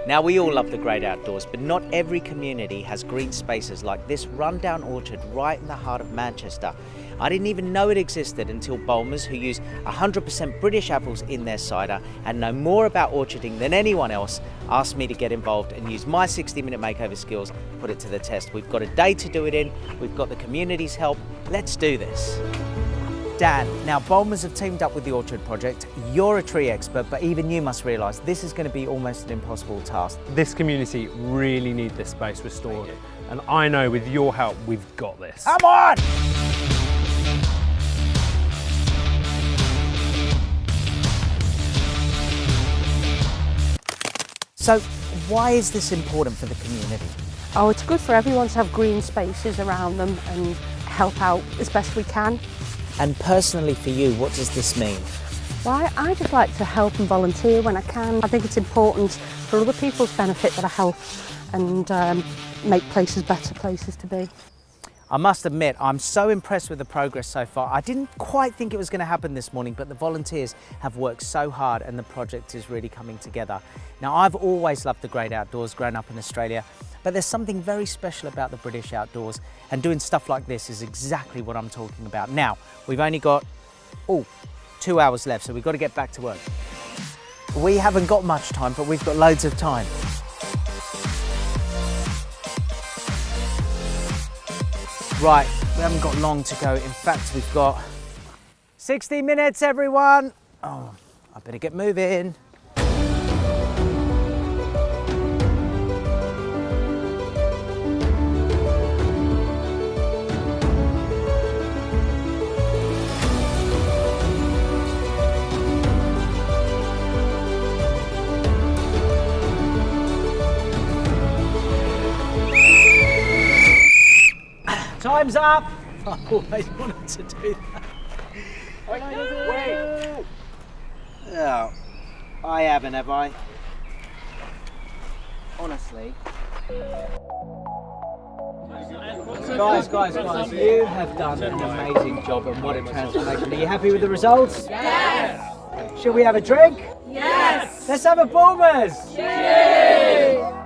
Now, we all love the great outdoors, but not every community has green spaces like this rundown orchard right in the heart of Manchester. I didn't even know it existed until Bulmers, who use 100% British apples in their cider and know more about orcharding than anyone else, asked me to get involved and use my 60-minute makeover skills, put it to the test. We've got a day to do it in, we've got the community's help, let's do this. Dan, now Bulmers have teamed up with the Orchard Project. You're a tree expert, but even you must realise this is going to be almost an impossible task. This community really need this space restored, and I know with your help we've got this. Come on! So, why is this important for the community? Oh, it's good for everyone to have green spaces around them and help out as best we can. And personally for you, what does this mean? Well, I just like to help and volunteer when I can. I think it's important for other people's benefit that I help and make places better places to be. I must admit, I'm so impressed with the progress so far. I didn't quite think it was going to happen this morning, but the volunteers have worked so hard and the project is really coming together. Now, I've always loved the great outdoors, growing up in Australia, but there's something very special about the British outdoors, and doing stuff like this is exactly what I'm talking about. Now, we've only got, 2 hours left, so we've got to get back to work. We haven't got much time, but we've got loads of time. Right, we haven't got long to go. In fact, we've got 60 minutes, everyone. Oh, I better get moving. Time's up! I always wanted to do that. Wait! Oh, I haven't, have I? Honestly. Guys, you have done an amazing job, and what a transformation. Are you happy with the results? Yes! Shall we have a drink? Yes! Let's have a Bulmers! Cheers!